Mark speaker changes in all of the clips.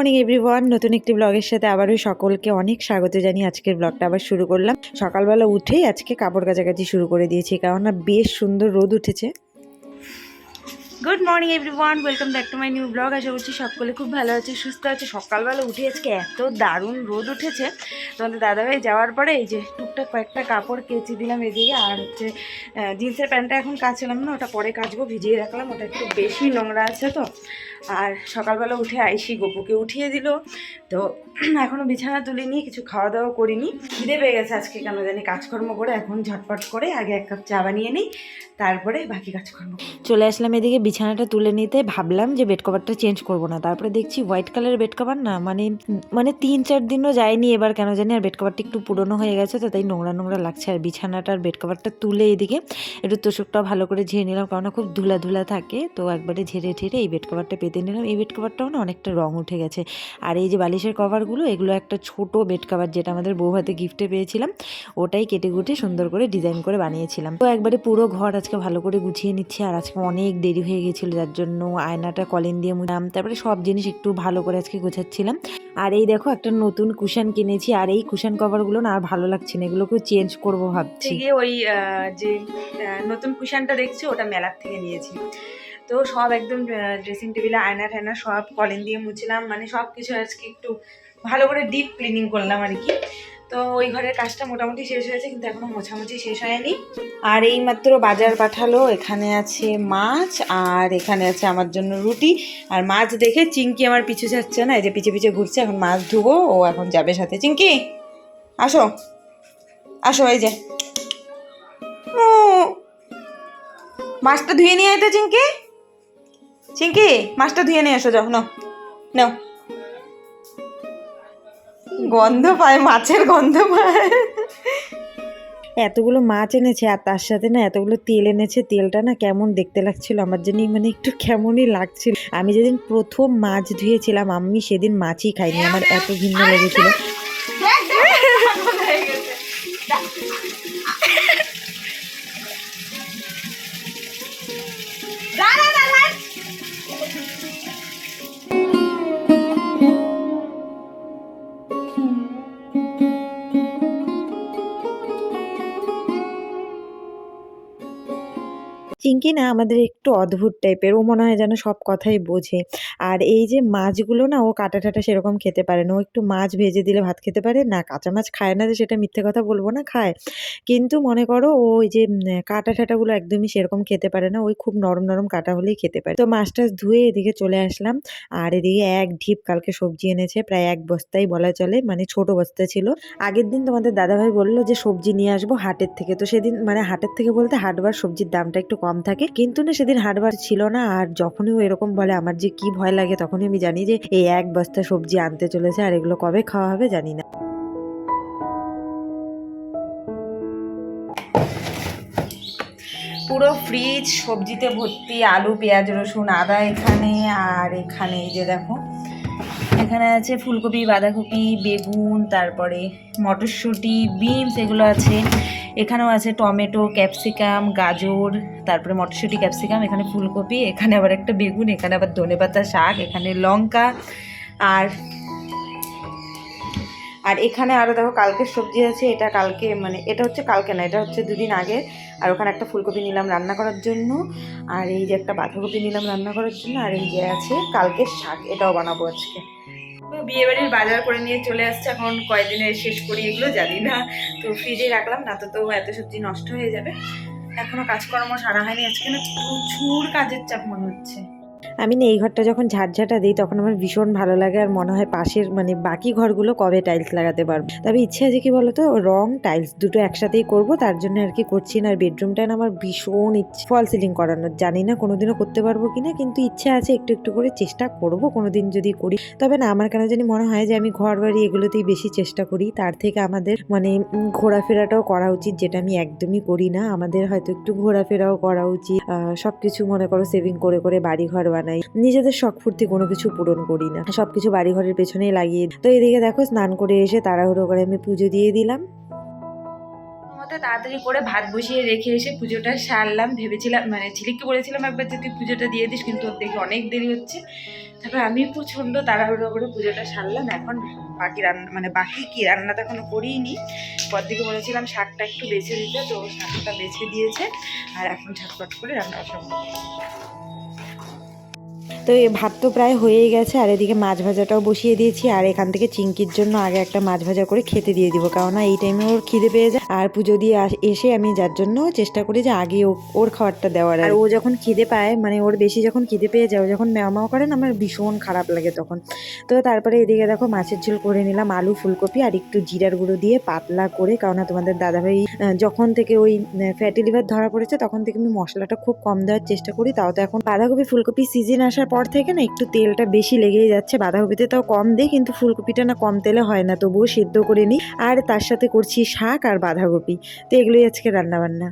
Speaker 1: Morning everyone, নতুন একটি ব্লগের সাথে আবারও সকলকে অনেক স্বাগত জানিয়ে আজকের ব্লগটা আবার শুরু করলাম। সকালবেলা উঠেই আজকে কাপড় কাচাকাচি শুরু করে দিয়েছি, কারণ বেশ সুন্দর রোদ উঠেছে। Good morning everyone, welcome back to my new blog. আশা করছি সকলে খুব ভালো আছে, সুস্থ আছে। সকালবেলা উঠে আজকে এত দারুণ রোদ উঠেছে। তোমাদের দাদাভাই যাওয়ার পরে এই যে টুকটাক কয়েকটা কাপড় কেচে দিলাম এদিকে, আর হচ্ছে জিন্সের প্যান্টটা এখন কাচলাম না, ওটা পরে কাচবো, ভিজিয়ে রাখলাম, ওটা একটু বেশি নোংরা আছে তো। আর সকালবেলা উঠে আইসি গপুকে উঠিয়ে দিল, তো এখনও বিছানা তুলিনি, কিছু খাওয়া দাওয়া করিনি। খিদে পেয়ে গেছে আজকে কেন জানি। কাজকর্ম করে এখন ঝটপট করে আগে এক কাপ চা বানিয়ে নিই, তারপরে বাকি কাজকর্ম। চলে আসলাম এদিকে বিছানাটা তুলে নিতে। ভাবলাম যে বেড কভারটা চেঞ্জ করবো না, তারপরে দেখছি হোয়াইট কালারের বেড কভার না, মানে 3-4 দিনও যায়নি এবার কেন জানি। আর বেড কভারটা একটু পুরনো হয়ে গেছে, তো তাই নোংরা নোংরা লাগছে। আর বিছানাটার বেড কভারটা তুলে এদিকে একটু তোষকটা ভালো করে ঝেড়ে নিলাম, কারণ খুব ধুলা ধুলা থাকে, তো একবারে ঝেড়ে ঝেড়ে এই বেড কভারটা পেতে নিলাম। এই বেড কভারটাও না অনেকটা রং উঠে গেছে। আর এই যে বালিশের কভারগুলো, এগুলো একটা ছোট বেড কভার যেটা আমাদের বউ হাতে গিফটে পেয়েছিলাম, ওটাই কেটে কুটে সুন্দর করে ডিজাইন করে বানিয়েছিলাম। তো একবারে পুরো ঘর আজকে ভালো করে গুছিয়ে নিচ্ছি। আর আজকে অনেক দেরি হয়ে গেছিলো, যার জন্য আয়নাটা কলিন দিয়ে মুছলাম, তারপরে সব জিনিস একটু ভালো করে আজকে গোছাচ্ছিলাম। আর এই দেখো একটা নতুন কুশন কিনেছি, আর এই কুশন কভারগুলো না আর ভালো লাগছে না, এগুলোকেও চেঞ্জ করবো ভাবছি। ওই যে নতুন কুশনটা দেখছি ওটা মেলার থেকে নিয়েছি, তো সব একদম ড্রেসিং টেবিলে আয়না টায়না সব কলিন দিয়ে মুছলাম, মানে সব কিছু আজকে একটু ভালো করে ডিপ ক্লিনিং করলাম আর কি। তো ওই ঘরের কাজটা মোটামুটি শেষ হয়েছে, কিন্তু এখনো মোছামুছি শেষ হয়নি। আর এইমাত্র বাজার পাঠালো, এখানে আছে মাছ আর এখানে আছে আমার জন্য রুটি। আর মাছ দেখে চিঙ্কি আমার পিছু যাচ্ছে না, এই যে পিছে পিছে ঘুরছে। এখন মাছ ধুবো, ও এখন যাবে সাথে। চিঙ্কি আসো আসো, এই যে ও মাছটা ধুয়ে নিয়ে আয় তো চিঙ্কি। চিঙ্কি মাছটা ধুয়ে নিয়ে এসো, যাও নাও নাও। গন্ধ পায়, মাছের গন্ধ পায়। এতগুলো মাছ এনেছে, আর তার সাথে না এতগুলো তেল এনেছে। তেলটা না কেমন দেখতে লাগছিল আমার জন্য, মানে একটু কেমনই লাগছিল। আমি যেদিন প্রথম মাছ ধুয়েছিলাম আমি সেদিন মাছই খাইনি, আমার এত ঘৃণ্য লেগেছিল। চিঙ্কি না আমাদের একটু অদ্ভুত টাইপের, ও মনে হয় যেন সব কথাই বোঝে। আর এই যে মাছগুলো না ও কাটা ঠাটা সেরকম খেতে পারে না, ও একটু মাছ ভেজে দিলে ভাত খেতে পারে না। কাঁচা মাছ খায় না যে সেটা মিথ্যে কথা বলবো না, খায়, কিন্তু মনে করো ও ওই যে কাটা ঠাটাগুলো একদমই সেরকম খেতে পারে না, ওই খুব নরম নরম কাটা হলেই খেতে পারে। তো মাছটা ধুয়ে এদিকে চলে আসলাম। আর এদিকে এক ঢিপ কালকে সবজি এনেছে, প্রায় 1 বস্তাই বলা চলে, মানে ছোট বস্তা ছিল। আগের দিন তোমাদের দাদাভাই বললো যে সবজি নিয়ে আসবো হাটের থেকে, তো সেদিন মানে হাটের থেকে বলতে হাটবার সবজির দামটা একটু কম থাকে, কিন্তু না সেদিন হাটবার ছিল না। আর যখনই ও এরকম বলে আমার যে কি ভয় লাগে, তখনই আমি জানি যে এই 1 বস্তা সবজি আনতে চলেছে, আর এগুলো কবে খাওয়া হবে জানি না। পুরো ফ্রিজ সবজিতে ভর্তি, আলু পেঁয়াজ রসুন আদা এখানে। আর এখানে এই যে দেখো, এখানে আছে ফুলকপি বাঁধাকপি বেগুন, তারপরে মটরশুঁটি বিনস এগুলো আছে। এখানেও আছে টমেটো ক্যাপসিকাম গাজর, তারপরে মটরশুঁটি ক্যাপসিকাম, এখানে ফুলকপি, এখানে আবার একটা বেগুন, এখানে আবার ধনেপাতা শাক, এখানে লঙ্কা। আর আর এখানে আরও দেখো কালকের সবজি আছে, এটা কালকে মানে এটা হচ্ছে কালকে না, এটা হচ্ছে 2 দিন আগে। আর ওখানে একটা ফুলকপি নিলাম রান্না করার জন্য, আর এই যে একটা বাঁধাকপি নিলাম রান্না করার জন্য। আর এই যে আছে কালকের শাক, এটাও বানাবো আজকে। তো বিয়েবাড়ির বাজার করে নিয়ে চলে আসছে, এখন কয়দিনে শেষ করি এগুলো জানি না। তো ফ্রিজে রাখলাম, না তো এত সবজি নষ্ট হয়ে যাবে। এখনো কাজকর্ম সারা হয়নি, আজকে না প্রচুর কাজের চাপ মনে হচ্ছে। আমি না এই ঘরটা যখন ঝাড়ঝাঁটা দিই তখন আমার ভীষণ ভালো লাগে, আর মনে হয় পাশের মানে বাকি ঘরগুলো কবে টাইলস লাগাতে পারবো। তবে ইচ্ছে আছে কি বলতো, রং টাইলস দুটো একসাথেই করব, তার জন্য আর কি করছি না। আর বেডরুমটা না আমার ভীষণ ইচ্ছে ফল সিলিং করানোর, জানি না কোনোদিনও করতে পারবো কিনা, কিন্তু ইচ্ছে আছে, একটু একটু করে চেষ্টা করব কোনোদিন যদি করি। তবে না আমার কেন জানি মনে হয় যে আমি ঘর বাড়ি এগুলোতেই বেশি চেষ্টা করি, তার থেকে আমাদের মানে ঘোরাফেরাটাও করা উচিত, যেটা আমি একদমই করি না। আমাদের হয়তো একটু ঘোরাফেরাও করা উচিত। সবকিছু মনে করো সেভিং করে করে বাড়ি ঘর বানাই, নিজেদের শখ ফুর্তি কোনো কিছু পূরণ করি না, সবকিছু বাড়ি ঘরের পেছনেই লাগিয়ে। তো এদিকে দেখো স্নান করে এসে তাড়াহুড়ো করে আমি পুজো দিয়ে দিলাম। মতো তাড়াতাড়ি করে ভাত বসিয়ে রেখে এসে পুজোটা সারলাম। ভেবেছিলাম মানে ঝিলিককে বলেছিলাম একবার যে তুই পুজোটা দিয়ে দিস, কিন্তু ওর দেখি অনেক দেরি হচ্ছে। তারপর আমি প্রচণ্ড তাড়াহুড়ো করে পুজোটা সারলাম। এখন বাকি রান্না মানে বাকি কি রান্না তো এখনো করিনি। পরদিকে বলেছিলাম শাকটা একটু বেছে দিতে, তো শাকটা বেছে দিয়েছে। আর এখন ঝটপট করে রান্না বসাবো। তো এই ভাত তো প্রায় হয়েই গেছে, আর এদিকে মাছ ভাজাটাও বসিয়ে দিয়েছি। আর এখান থেকে চিংকির জন্য আগে একটা মাছ ভাজা করে খেতে দিয়ে দিব, কারণ এই টাইমে ওর খিদে পেয়ে যায়। আর পুজো দিয়ে এসে আমি যার জন্য চেষ্টা করি যে আগে ওর খাবারটা দেওয়ার। আর ও যখন খিদে পায়, মানে ওর বেশি যখন খিদে পেয়ে যায়, ও যখন ম্যাও করে না, আমার ভীষণ খারাপ লাগে তখন। তো তারপরে এদিকে দেখো মাছের ঝোল করে নিলাম, আলু ফুলকপি আর একটু জিরার গুঁড়ো দিয়ে পাতলা করে। কারণ তোমাদের দাদাভাই যখন থেকে ওই ফ্যাটি লিভার ধরা পড়েছে তখন থেকে আমি মশলাটা খুব কম দেওয়ার চেষ্টা করি। তাও তো এখন বাঁধাকপি ফুলকপি সিজন আসার পর থেকে না একটু তেলটা বেশি লেগেই যাচ্ছে। বাঁধাকপিতে তাও কম দিই, কিন্তু ফুলকপিটা না কম তেলে হয় না, তবুও সিদ্ধ করে নিই। আর তার সাথে করছি শাক আর বাঁধাকপি। তো এগুলোই আজকে রান্না বান্না।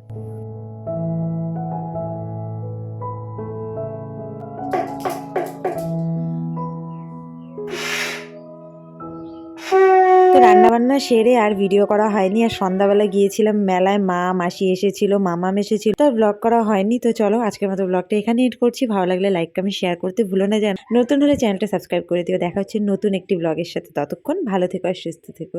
Speaker 1: তো রান্নাবান্না সেরে আর ভিডিও করা হয়নি। আর সন্ধ্যাবেলা গিয়েছিলাম মেলায়, মা মাসি এসেছিল, মামাম এসেছিল, তো ব্লগ করা হয়নি। তো চলো আজকের মতো ব্লগটা এখানে এড করছি। ভালো লাগলে লাইক কমেন্ট শেয়ার করতে ভুলো না। নতুন হলে চ্যানেলটা সাবস্ক্রাইব করে দিও। দেখা হচ্ছে নতুন একটি ব্লগের সাথে। ততক্ষণ ভালো থেকো আর সুস্থ থেকো।